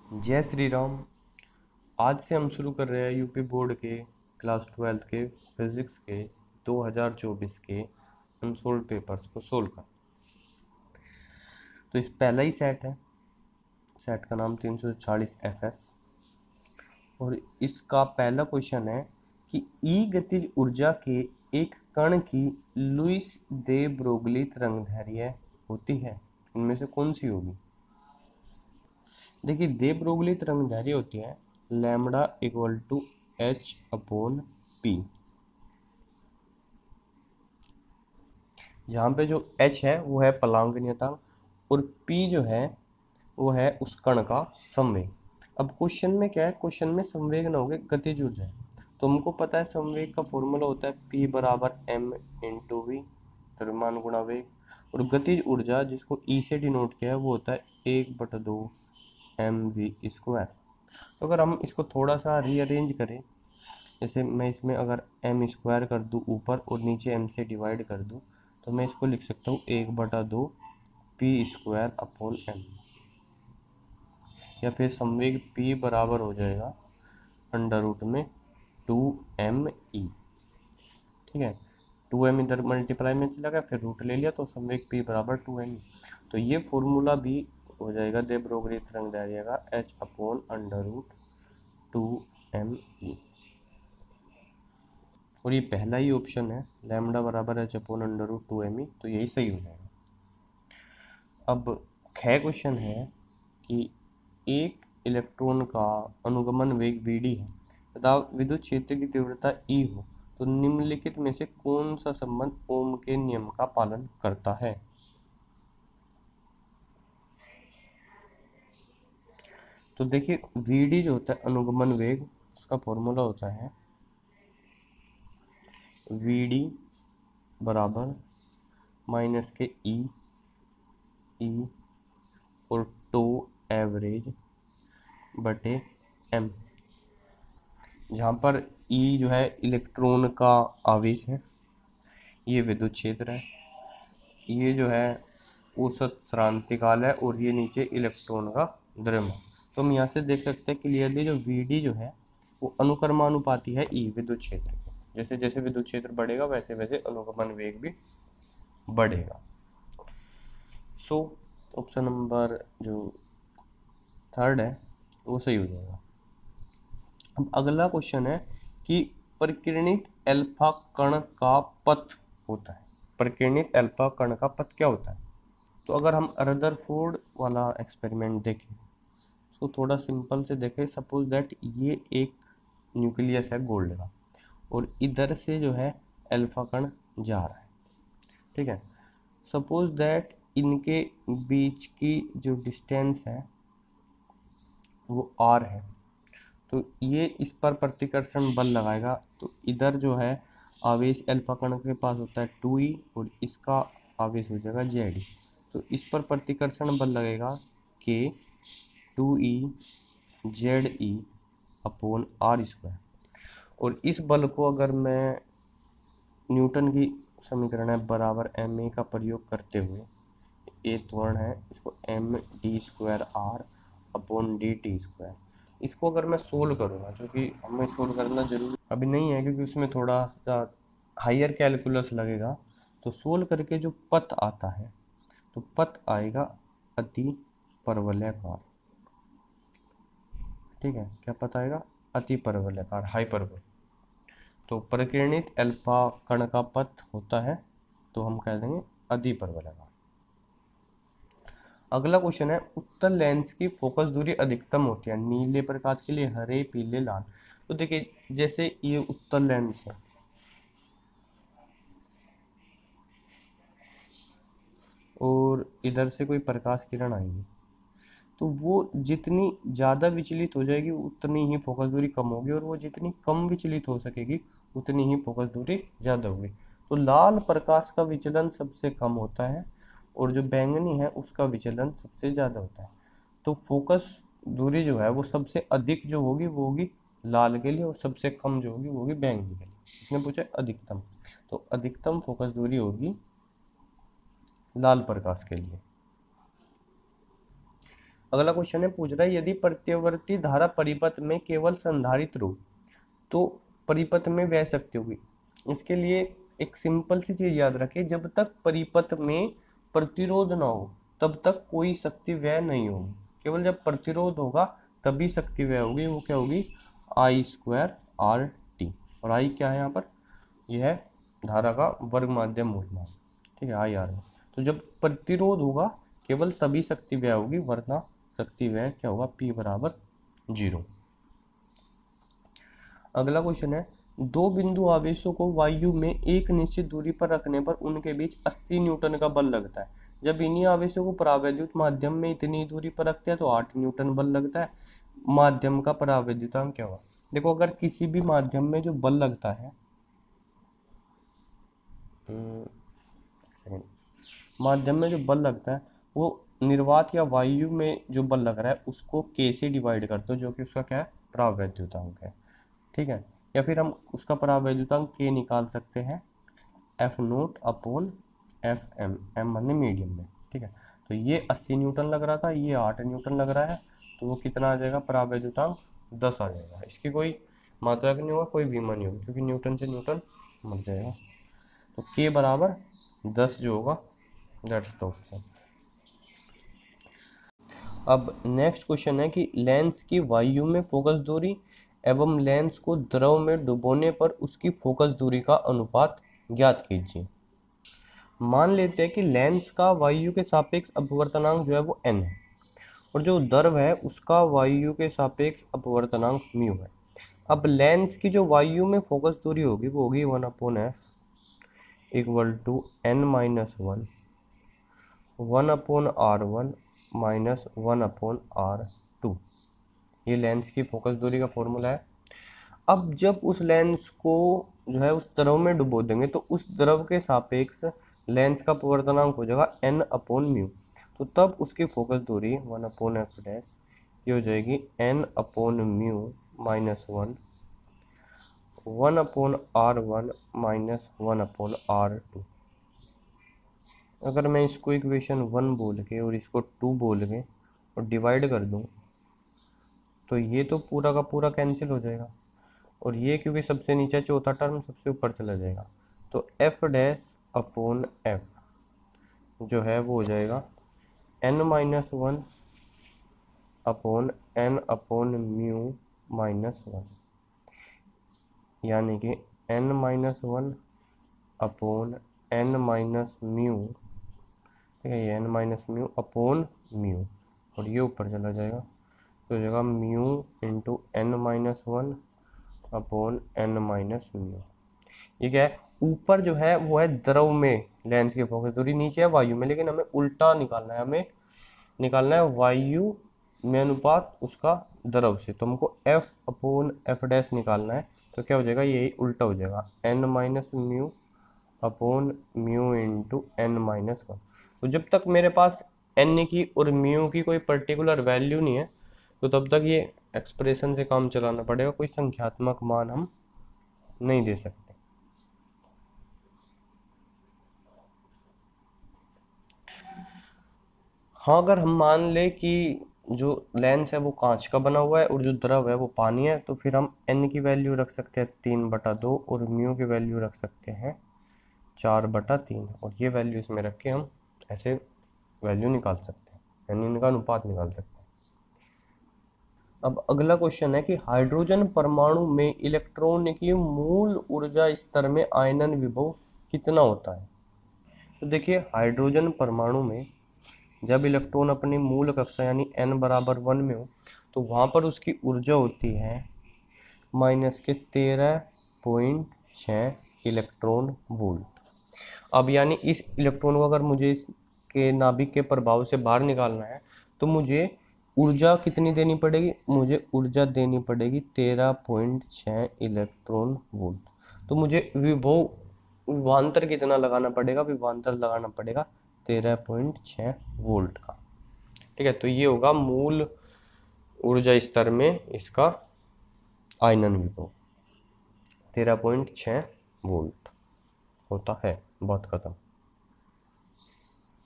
जय श्री राम। आज से हम शुरू कर रहे हैं यूपी बोर्ड के क्लास 12 के फिजिक्स के 2024 के अनसोल्व पेपर्स को सोल्व कर। तो इस पहला ही सेट है, सेट का नाम 340 FS और इसका पहला क्वेश्चन है कि ई गतिज ऊर्जा के एक कण की लुईस दे ब्रोगली तरंगदैर्घ्य होती है, इनमें से कौन सी होगी। देखिए, दे ब्रोगली तरंगदैर्घ्य होती है लैम्डा इक्वल टू h/p, जहाँ पे जो h है वो है प्लांक नियतांक और p जो है वो है उस कण का संवेग। अब क्वेश्चन में क्या है, क्वेश्चन में संवेग ना होगा गतिज ऊर्जा है, तो हमको पता है संवेग का फॉर्मूला होता है p बराबर m इंटू वी, द्रव्यमान गुणा वेग, और गतिज ऊर्जा जिसको e से डिनोट किया है वो होता है 1/2 mv²। तो अगर हम इसको थोड़ा सा रीअरेंज करें, जैसे मैं इसमें अगर m² कर दूँ ऊपर और नीचे m से डिवाइड कर दूँ, तो मैं इसको लिख सकता हूँ 1/2 p²/m, या फिर संवेग p बराबर हो जाएगा √2me। ठीक है, 2m इधर मल्टीप्लाई में चला गया, फिर रूट ले लिया तो संवेग p बराबर 2me। तो ये फॉर्मूला भी हो जाएगा दे ब्रोगली तरंगदैर्घ्य का h/√2me। और ये पहला ही ऑप्शन है लैम्डा बराबर h/√2me, तो यही सही हो जाएगा। अब ख क्वेश्चन है कि एक इलेक्ट्रॉन का अनुगमन वेग vd है तथा विद्युत क्षेत्र की तीव्रता E हो, तो निम्नलिखित में से कौन सा संबंध ओम के नियम का पालन करता है। तो देखिए, vd जो होता है अनुगमन वेग, उसका फॉर्मूला होता है vd बराबर माइनस के ई और टो एवरेज बटे m, जहाँ पर E जो है इलेक्ट्रॉन का आवेश है, ये विद्युत क्षेत्र है, ये जो है औसत क्रांतिकाल है और ये नीचे इलेक्ट्रॉन का द्रव्यमान। तो हम यहाँ से देख सकते हैं क्लियरली जो Vd जो है वो अनुक्रमानुपाती है E विद्युत क्षेत्र के। जैसे जैसे विद्युत क्षेत्र बढ़ेगा वैसे वैसे अनुगमन वेग भी बढ़ेगा। सो ऑप्शन नंबर जो थर्ड है वो सही हो जाएगा। अब अगला क्वेश्चन है कि परिकिरणित अल्फा कण का पथ होता है। परिकिरणित अल्फा कण का पथ क्या होता है। तो अगर हम रदरफोर्ड वाला एक्सपेरिमेंट देखें, तो थोड़ा सिंपल से देखें, सपोज दैट ये एक न्यूक्लियस है गोल्ड का और इधर से जो है अल्फा कण जा रहा है। ठीक है, सपोज दैट इनके बीच की जो डिस्टेंस है वो r है, तो ये इस पर प्रतिकर्षण बल लगाएगा, तो इधर जो है आवेश अल्फा कण के पास होता है 2e और इसका आवेश हो जाएगा Ze। तो इस पर प्रतिकर्षण बल लगेगा k 2e Ze/r²। और इस बल को अगर मैं न्यूटन की समीकरण है बराबर ma का प्रयोग करते हुए, ए त्वरण है, इसको md²r/dt², इसको अगर मैं सोल्व करूँगा, जो कि हमें सोल्व करना जरूरी अभी नहीं है क्योंकि उसमें थोड़ा सा हायर कैलकुलस लगेगा, तो सोल्व करके जो पथ आता है तो पथ आएगा अति परवलयाकार। ठीक है, क्या पथ आएगा, अति परवलयाकार, हाइपरबोला। तो परिकिरणित अल्फा कण का पथ होता है तो हम कह देंगे अति परवलयाकार। अगला क्वेश्चन है उत्तल लेंस की फोकस दूरी अधिकतम होती है नीले प्रकाश के लिए, हरे, पीले, लाल। तो देखिए, जैसे ये उत्तल लेंस है और इधर से कोई प्रकाश किरण आएगी, तो वो जितनी ज़्यादा विचलित हो जाएगी उतनी ही फोकस दूरी कम होगी, और वो जितनी कम विचलित हो सकेगी उतनी ही फोकस दूरी ज़्यादा होगी। तो लाल प्रकाश का विचलन सबसे कम होता है और जो बैंगनी है उसका विचलन सबसे ज़्यादा होता है। तो फोकस दूरी जो है वो सबसे अधिक जो होगी वो होगी लाल के लिए, और सबसे कम जो होगी वो होगी बैंगनी के लिए। इसने पूछा अधिकतम, तो अधिकतम फोकस दूरी होगी लाल प्रकाश के लिए। अगला क्वेश्चन है, पूछ रहा है यदि प्रत्यावर्ती धारा परिपथ में केवल संधारित्र हो तो परिपथ में वह शक्ति होगी। इसके लिए एक सिंपल सी चीज याद रखें, जब तक परिपथ में प्रतिरोध ना हो तब तक कोई शक्ति व्यय नहीं होगी। केवल जब प्रतिरोध होगा तभी शक्ति व्यय होगी। वो क्या होगी? I²RT। और आई क्या है यहाँ पर? यह है धारा का वर्ग माध्यम मूलमान, ठीक है, IR है। तो जब प्रतिरोध होगा केवल तभी शक्ति व्यय होगी, वरना शक्ति व्यय क्या होगा? P बराबर 0। अगला क्वेश्चन है, दो बिंदु आवेशों को वायु में एक निश्चित दूरी पर रखने पर उनके बीच 80 न्यूटन का बल लगता है। जब इन्हीं आवेशों को परावैद्युत माध्यम में इतनी दूरी पर रखते हैं तो 8 न्यूटन बल लगता है। माध्यम का परावैद्युतांक क्या होगा? देखो, अगर किसी भी माध्यम में जो बल लगता है, माध्यम में जो बल लगता है वो निर्वात या वायु में जो बल लग रहा है उसको K से डिवाइड कर दो, जो कि उसका क्या है? परावैद्युतांक है, ठीक है। या फिर हम उसका परावैद्युतांक K निकाल सकते हैं F0/Fm, m माने मीडियम में, ठीक है। तो ये 80 न्यूटन लग रहा था, ये 8 न्यूटन लग रहा है, तो वो कितना आ जाएगा? परावैद्युतांक 10 आ जाएगा। इसकी कोई मात्रक नहीं होगा, कोई विमा नहीं होगा, क्योंकि न्यूटन से न्यूटन मर जाएगा। तो K बराबर 10 जो होगा, दैट्स द ऑप्शन। अब नेक्स्ट क्वेश्चन है कि लेंस की वायु में फोकस दूरी एवं लेंस को द्रव में डुबोने पर उसकी फोकस दूरी का अनुपात ज्ञात कीजिए। मान लेते हैं कि लेंस का वायु के सापेक्ष अपवर्तनांक जो है वो n है और जो द्रव है उसका वायु के सापेक्ष अपवर्तनांक म्यू है। अब लेंस की जो वायु में फोकस दूरी होगी वो होगी 1/f = n-1 1/r1 - 1/r2। ये लेंस की फोकस दूरी का फॉर्मूला है। अब जब उस लेंस को जो है उस द्रव में डुबो देंगे तो उस द्रव के सापेक्ष लेंस का अपवर्तनांक हो जाएगा n/μ। तो तब उसकी फोकस दूरी 1/f' ये हो जाएगी n/μ - 1 1/r1 - 1/r2। अगर मैं इसको इक्वेशन 1 बोल के और इसको 2 बोल के और डिवाइड कर दूं तो ये तो पूरा का पूरा कैंसिल हो जाएगा, और ये क्योंकि सबसे नीचे चौथा टर्म सबसे ऊपर चला जाएगा, तो F'/F जो है वो हो जाएगा n-1/n/μ - 1, यानी कि n-1/n-μ, ठीक है, ये n-μ/μ, और ये ऊपर चला जाएगा तो हो जाएगा μ × n-1/n-μ। ये क्या है? ऊपर जो है वो है द्रव में लेंस की फोकस दूरी, नीचे है वायु में, लेकिन हमें उल्टा निकालना है। हमें निकालना है वायु में अनुपात उसका द्रव से, तो हमको F/F' निकालना है। तो क्या हो जाएगा? यही उल्टा हो जाएगा n-μ/μ × n-1। तो जब तक मेरे पास n की और μ की कोई पर्टिकुलर वैल्यू नहीं है तो तब तक ये एक्सप्रेशन से काम चलाना पड़ेगा, कोई संख्यात्मक मान हम नहीं दे सकते। हाँ, अगर हम मान ले कि जो लेंस है वो कांच का बना हुआ है और जो द्रव है वो पानी है, तो फिर हम n की वैल्यू रख सकते हैं 3/2 और μ की वैल्यू रख सकते हैं 4/3, और ये वैल्यू इसमें रख के हम ऐसे वैल्यू निकाल सकते हैं, यानी इनका अनुपात निकाल सकते हैं। अब अगला क्वेश्चन है कि हाइड्रोजन परमाणु में इलेक्ट्रॉन की मूल ऊर्जा स्तर में आयनन विभव कितना होता है? तो देखिए, हाइड्रोजन परमाणु में जब इलेक्ट्रॉन अपनी मूल कक्षा यानी n = 1 में हो तो वहाँ पर उसकी ऊर्जा होती है -13.6 इलेक्ट्रॉन वोल्ट। अब यानी इस इलेक्ट्रॉन को अगर मुझे इसके नाभिक के प्रभाव से बाहर निकालना है तो मुझे ऊर्जा कितनी देनी पड़ेगी? मुझे ऊर्जा देनी पड़ेगी 13.6 इलेक्ट्रॉन वोल्ट। तो मुझे विभवांतर कितना लगाना पड़ेगा? विभवांतर लगाना पड़ेगा 13.6 वोल्ट का, ठीक है। तो ये होगा मूल ऊर्जा स्तर में इसका आयनन विभव 13.6 वोल्ट होता है। बहुत खत्म।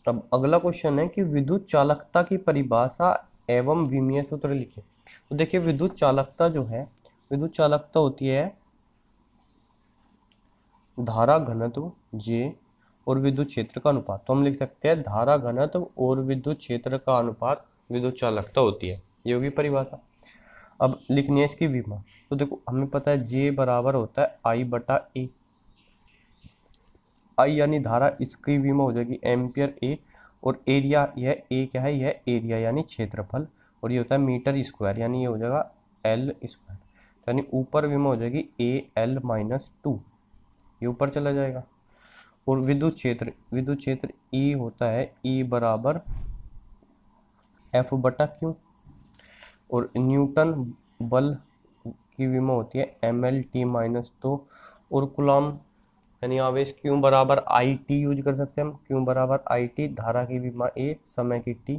अब अगला क्वेश्चन है कि विद्युत चालकता की परिभाषा एवं विमीय सूत्र लिखे। तो देखिए विद्युत चालकता जो है, विद्युत चालकता होती है धारा घनत्व J और विद्युत क्षेत्र का अनुपात। तो हम लिख सकते हैं धारा घनत्व और विद्युत क्षेत्र का अनुपात विद्युत चालकता होती है, ये होगी परिभाषा। अब लिखनी है इसकी विमा। तो देखो हमें पता है J बराबर होता है I बटा A। I यानी धारा, इसकी विमा हो जाएगी एम्पियर A, और एरिया, यह A क्या है, यह एरिया यानी क्षेत्रफल, और ये होता है मीटर स्क्वायर, यानी ये हो जाएगा L स्क्वायर। यानी ऊपर विमा हो जाएगी AL-2, ये ऊपर चला जाएगा। और विद्युत क्षेत्र E होता है E बराबर F बटा Q, और न्यूटन बल की विमा होती है ML-T-2, और कूलम यानी आवेश Q बराबर IT यूज कर सकते हैं हम, Q बराबर IT, धारा की विमा A, समय की T,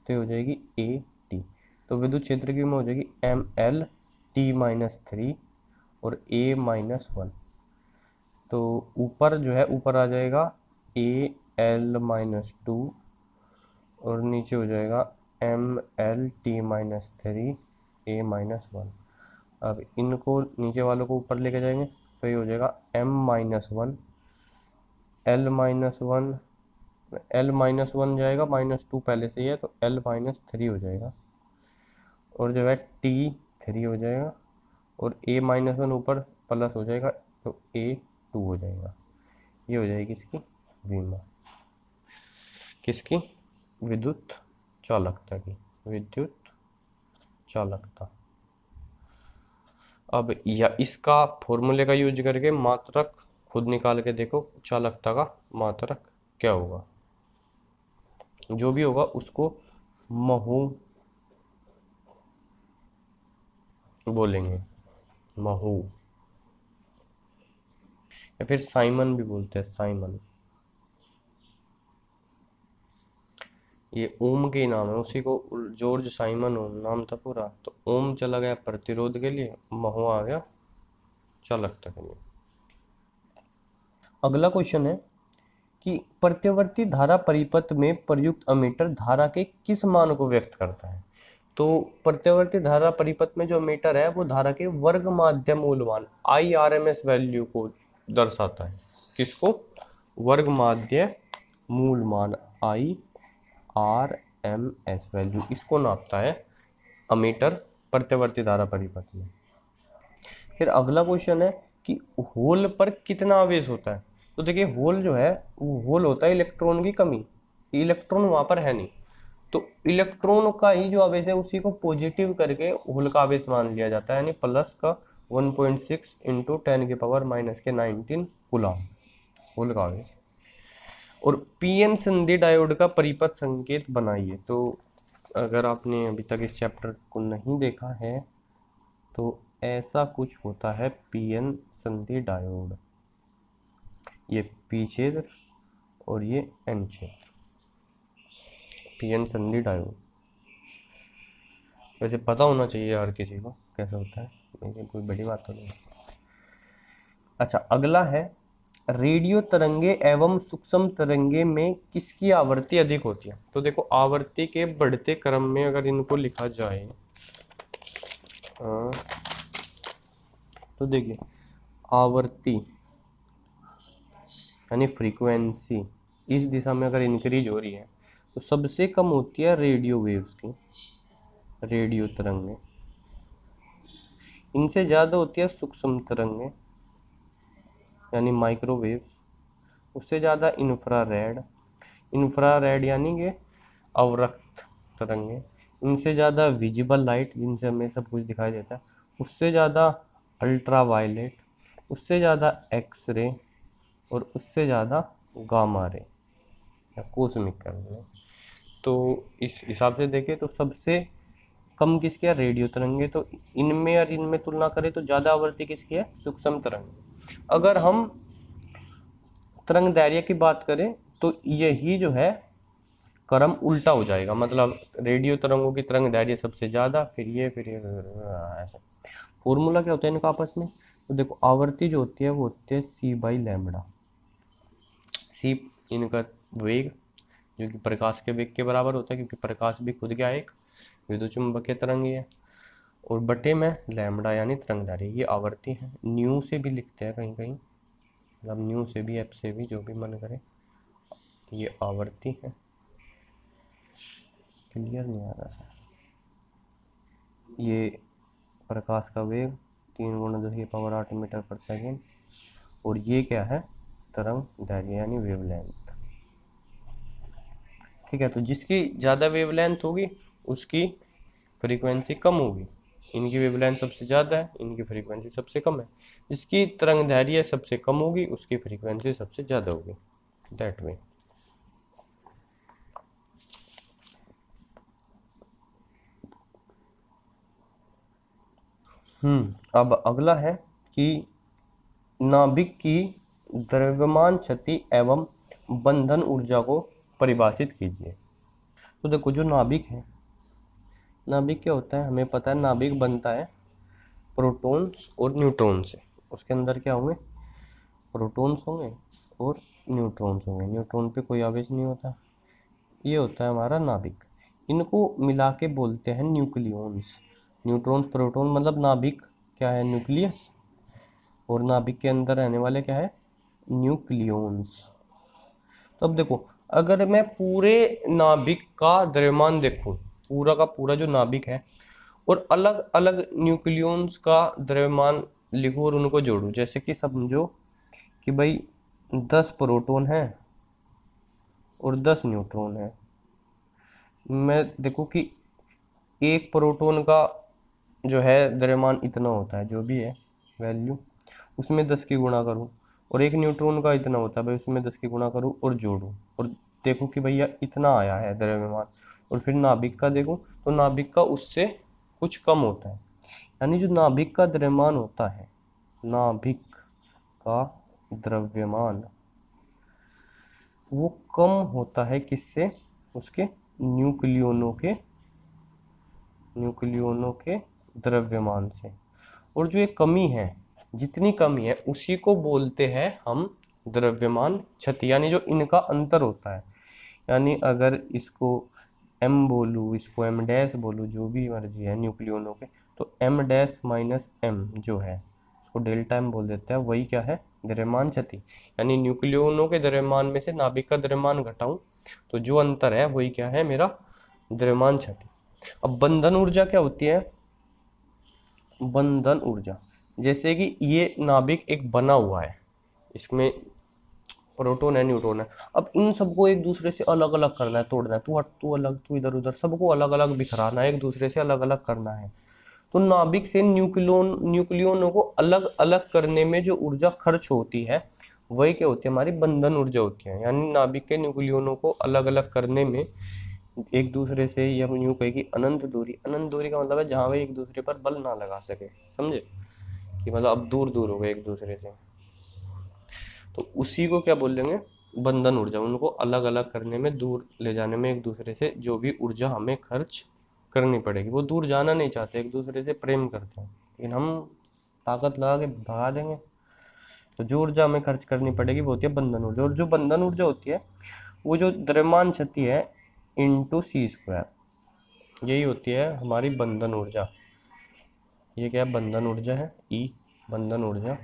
तो ये हो जाएगी AT। तो विद्युत क्षेत्र की विमा हो जाएगी ML-T-3 और A-1। तो ऊपर जो है, ऊपर आ जाएगा AL-2 और नीचे हो जाएगा ML-T-3 A-1। अब इनको, नीचे वालों को ऊपर लेके जाएंगे तो ये हो जाएगा M-1, L-1 जाएगा, -2 पहले से ही है तो L-3 हो जाएगा, और जो है T3 हो जाएगा, और A-1 ऊपर प्लस हो जाएगा तो A2 हो जाएगा। ये हो जाएगी इसकी विमा, किसकी, विद्युत चालकता की, विद्युत चालकता। अब या इसका फॉर्मूले का यूज करके मात्रक खुद निकाल के देखो, चालकता का मात्रक क्या होगा। जो भी होगा उसको महू बोलेंगे, महू, या फिर साइमन भी बोलते हैं, साइमन। ये ओम के नाम है, उसी को जॉर्ज साइमन ओम नाम था पूरा। तो ओम चला गया प्रतिरोध के लिए, महू आ गया चालकता के लिए। अगला क्वेश्चन है कि प्रत्यावर्ती धारा परिपथ में प्रयुक्त अमीटर धारा के किस मान को व्यक्त करता है। तो प्रत्यावर्ती धारा परिपथ में जो अमीटर है वो धारा के वर्ग माध्य मूलमान IRMS वैल्यू को दर्शाता है। किसको, वर्ग माध्य मूलमान IRMS वैल्यू, इसको नापता है अमीटर प्रत्यावर्ती धारा परिपथ में। फिर अगला क्वेश्चन है कि होल पर कितना आवेश होता है। तो देखिए होल जो है, वो होल होता है इलेक्ट्रॉन की कमी, इलेक्ट्रॉन वहाँ पर है नहीं, तो इलेक्ट्रॉन का ही जो आवेश है उसी को पॉजिटिव करके होल का आवेश मान लिया जाता है, यानी प्लस का 1.6 × 10⁻⁻⁹ कूलम होल का आवेश। और PN संधि डायोड का परिपथ संकेत बनाइए। तो अगर आपने अभी तक इस चैप्टर को नहीं देखा है तो ऐसा कुछ होता है PN संधि डायोड, ये P क्षेत्र और ये N क्षेत्र, PN संधि डायोड। वैसे पता होना चाहिए हर किसी को कैसा होता है, ये कोई बड़ी बात तो नहीं। अच्छा अगला है, रेडियो तरंगे एवं सूक्ष्म तरंगे में किसकी आवृत्ति अधिक होती है। तो देखो आवृत्ति के बढ़ते क्रम में अगर इनको लिखा जाए तो देखिए आवृत्ति यानी फ्रीक्वेंसी इस दिशा में अगर इंक्रीज हो रही है तो सबसे कम होती है रेडियो वेव्स की, रेडियो तरंगे। इनसे ज़्यादा होती है सूक्ष्म तरंगे यानी माइक्रोवेव्स, उससे ज़्यादा इंफ्रारेड यानी कि अवरक्त तरंगे, इनसे ज़्यादा विजिबल लाइट जिनसे हमें सब कुछ दिखाई देता है, उससे ज़्यादा अल्ट्रावायलेट, उससे ज़्यादा एक्सरे, और उससे ज़्यादा गामा रे या कोस्मिक रे। तो इस हिसाब से देखें तो सबसे कम किसकी है, रेडियो तरंगे। तो इनमें और इनमें तुलना करें तो ज़्यादा आवृत्ति किसकी है, सूक्ष्म तरंग। अगर हम तरंग दैर्घ्य की बात करें तो यही जो है क्रम उल्टा हो जाएगा, मतलब रेडियो तरंगों की तरंग दैर्घ्य सबसे ज़्यादा, फिर ये ऐसे। फॉर्मूला क्या होता है इनका आपस में, तो देखो आवृत्ति जो होती है वो होती है C/λ। C इनका वेग जो कि प्रकाश के वेग के बराबर होता है, क्योंकि प्रकाश भी खुद क्या है एक विद्युतचुंबकीय तरंग ये है, और बटे में लैम्बडा यानी तरंगदैर्घ्य, ये आवर्ती है। न्यू से भी लिखते हैं कहीं कहीं, मतलब न्यू से भी, एफ से भी, जो भी मन करे। ये आवर्ती है। क्लियर नहीं आ रहा सर। ये प्रकाश का वेग 3 × 10⁸ मीटर पर सेकेंड, और ये क्या है, तरंग दैर्घ्य यानी वेवलेंथ। ठीक है, तो जिसकी ज़्यादा वेवलेंथ होगी उसकी फ्रीक्वेंसी कम होगी। इनकी वेवलेंथ सबसे ज़्यादा है, इनकी फ्रीक्वेंसी सबसे कम है। जिसकी तरंग दैर्घ्य सबसे कम होगी उसकी फ्रीक्वेंसी सबसे ज़्यादा होगी, दैट वे। अब अगला है कि नाभिक की द्रव्यमान क्षति एवं बंधन ऊर्जा को परिभाषित कीजिए। तो देखो, जो नाभिक है, नाभिक क्या होता है, हमें पता है नाभिक बनता है प्रोटॉन्स और न्यूट्रॉन से। उसके अंदर क्या होंगे, प्रोटॉन्स होंगे और न्यूट्रॉन्स होंगे। न्यूट्रॉन पे कोई आवेश नहीं होता। ये होता है हमारा नाभिक। इनको मिला के बोलते हैं न्यूक्लियॉन्स। न्यूट्रॉन्स, प्रोटॉन, मतलब नाभिक क्या है, न्यूक्लियस, और नाभिक के अंदर रहने वाले क्या है, न्यूक्लियॉन्स। तो अब देखो, अगर मैं पूरे नाभिक का द्रव्यमान देखूं, पूरा का पूरा जो नाभिक है, और अलग अलग न्यूक्लियॉन्स का द्रव्यमान लिखूं और उनको जोड़ूं, जैसे कि समझो कि भाई 10 प्रोटॉन है और 10 न्यूट्रॉन है। मैं देखूं कि एक प्रोटॉन का जो है द्रव्यमान इतना होता है, जो भी है वैल्यू, उसमें 10 की गुणा करूं, और एक न्यूट्रॉन का इतना होता है भाई, उसमें 10 की गुणा करूं और जोड़ूं, और देखूं कि भैया इतना आया है द्रव्यमान। और फिर नाभिक का देखूं तो नाभिक का उससे कुछ कम होता है। यानी जो नाभिक का द्रव्यमान होता है, नाभिक का द्रव्यमान वो कम होता है किससे, उसके न्यूक्लियनों के द्रव्यमान से। और जो ये कमी है, जितनी कमी है, उसी को बोलते हैं हम द्रव्यमान क्षति, यानी जो इनका अंतर होता है। यानी अगर इसको m बोलूँ, इसको m डैश बोलूँ, जो भी मर्जी है न्यूक्लियनों के, तो m डैश माइनस m जो है, उसको डेल्टा m बोल देते हैं, वही क्या है, द्रव्यमान क्षति। यानी न्यूक्लियनों के द्रव्यमान में से नाभिक का द्रव्यमान घटाऊं तो जो अंतर है वही क्या है, मेरा द्रव्यमान क्षति। अब बंधन ऊर्जा क्या होती है, बंधन ऊर्जा, जैसे कि ये नाभिक एक बना हुआ है, इसमें प्रोटॉन है, न्यूट्रॉन है। अब इन सबको एक दूसरे से अलग अलग करना है, तोड़ना है, तू हट, तू अलग, तू इधर उधर, सबको अलग अलग बिखराना है, एक दूसरे से अलग अलग करना है। तो नाभिक से न्यूक्लियनों को अलग अलग करने में जो ऊर्जा खर्च होती है, वही क्या होती है, हमारी बंधन ऊर्जा होती है। यानी नाभिक के न्यूक्लियनों को अलग अलग करने में एक दूसरे से, या यूँ कहे कि अनंत दूरी, अनंत दूरी का मतलब है जहाँ वे एक दूसरे पर बल ना लगा सके, समझे, कि मतलब अब दूर दूर हो गए एक दूसरे से, तो उसी को क्या बोल देंगे, बंधन ऊर्जा। उनको अलग अलग करने में, दूर ले जाने में एक दूसरे से जो भी ऊर्जा हमें खर्च करनी पड़ेगी, वो दूर जाना नहीं चाहते, एक दूसरे से प्रेम करते हैं, लेकिन हम ताकत लगा के भगा देंगे। तो जो ऊर्जा हमें खर्च करनी पड़ेगी वो होती है बंधन ऊर्जा। और जो बंधन ऊर्जा होती है वो जो द्रव्यमान क्षति है इंटू c², यही होती है हमारी बंधन ऊर्जा। ये क्या है, बंधन ऊर्जा है, E बंधन ऊर्जा,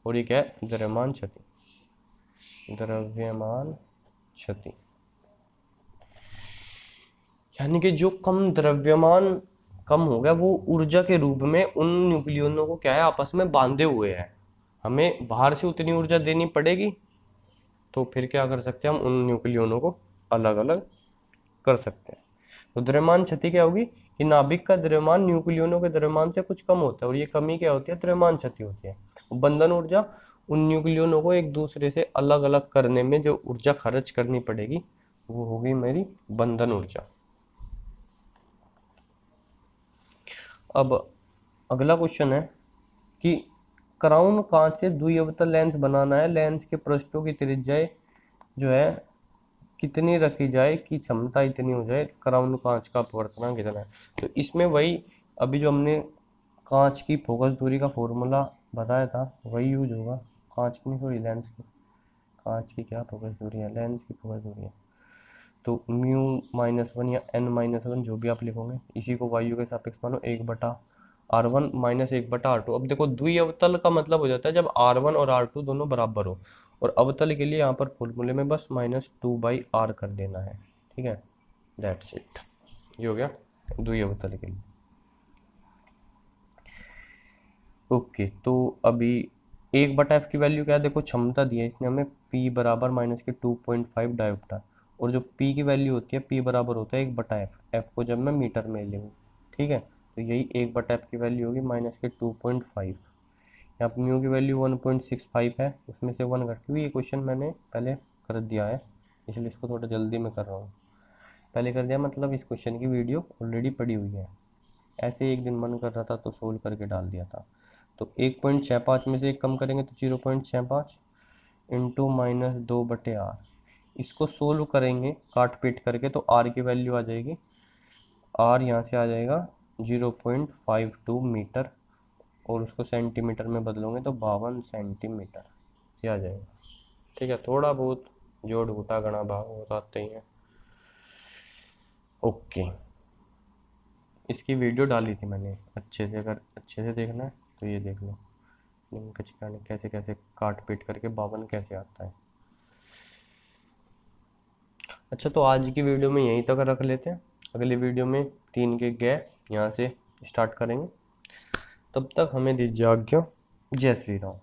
और ये क्या है, द्रव्यमान क्षति, द्रव्यमान क्षति। यानी कि जो कम द्रव्यमान कम हो गया, वो ऊर्जा के रूप में उन न्यूक्लियनों को क्या है, आपस में बांधे हुए हैं। हमें बाहर से उतनी ऊर्जा देनी पड़ेगी, तो फिर क्या कर सकते हैं हम, उन न्यूक्लियनों को अलग अलग कर सकते हैं। तो द्रव्यमान क्षति क्या होगी कि नाभिक का द्रव्यमान न्यूक्लियनों के द्रव्यमान से कुछ कम होता है, और ये कमी क्या होती है, द्रव्यमान क्षति होती है। बंधन ऊर्जा, उन न्यूक्लियनों को एक दूसरे से अलग अलग करने में जो ऊर्जा खर्च करनी पड़ेगी, वो होगी मेरी बंधन ऊर्जा। अब अगला क्वेश्चन है कि क्राउन कांच से द्विअवतल लेंस बनाना है, लेंस के पृष्ठों की त्रिज्या जो है कितनी रखी जाए कि क्षमता इतनी हो जाए, क्राउन कांच का अपवर्तनांक कितना है। तो इसमें वही अभी जो हमने कांच की फोकस दूरी का फॉर्मूला बताया था वही यूज होगा। कांच की नहीं, थोड़ी लेंस की, कांच की क्या फोकस दूरी है, लेंस की फोकस दूरी है। तो म्यू -1 या n-1 जो भी आप लिखोगे, इसी को वायु के सापेक्ष मानो 1/r1 माइनस 1/r2। अब देखो द्वि अवतल का मतलब हो जाता है जब r1 और r2 दोनों बराबर हो, और अवतल के लिए यहाँ पर फॉर्मूले में बस -2/r कर देना है, ठीक है, दैट्स इट, ये हो गया द्वि अवतल के लिए। ओके, तो अभी 1/f की वैल्यू क्या है, देखो क्षमता दी है इसने हमें, P बराबर -2.5 डायोप्टर, और जो P की वैल्यू होती है P बराबर होता है 1/f, f को जब मैं मीटर में लूँ, ठीक है, तो यही 1/f की वैल्यू होगी -2.5। यहाँ पर म्यू की वैल्यू 1.65 है, उसमें से 1 घटती हुई, ये क्वेश्चन मैंने पहले कर दिया है, इसलिए इसको थोड़ा जल्दी में कर रहा हूँ, पहले कर दिया, मतलब इस क्वेश्चन की वीडियो ऑलरेडी पड़ी हुई है, ऐसे एक दिन मन कर रहा था तो सोल्व करके डाल दिया था। तो 1.65 में से एक कम करेंगे तो 0.65 इंटू -2/r, इसको सोल्व करेंगे काट पीट करके, तो r की वैल्यू आ जाएगी, r यहाँ से आ जाएगा 0.52 मीटर, और उसको सेंटीमीटर में बदलोगे तो 52 सेंटीमीटर ये आ जाएगा, ठीक है, थोड़ा बहुत जोड़ घटा गणा भाग बताते ही हैं। ओके, इसकी वीडियो डाली थी मैंने अच्छे से, अगर अच्छे से देखना है तो ये देख लो, लिंक चिकाने कैसे कैसे काट पीट करके 52 कैसे आता है। अच्छा, तो आज की वीडियो में यहीं तक रख लेते हैं, अगली वीडियो में 3 के गए यहाँ से स्टार्ट करेंगे, तब तक हमें दीजिए आज्ञा, जय श्री राम।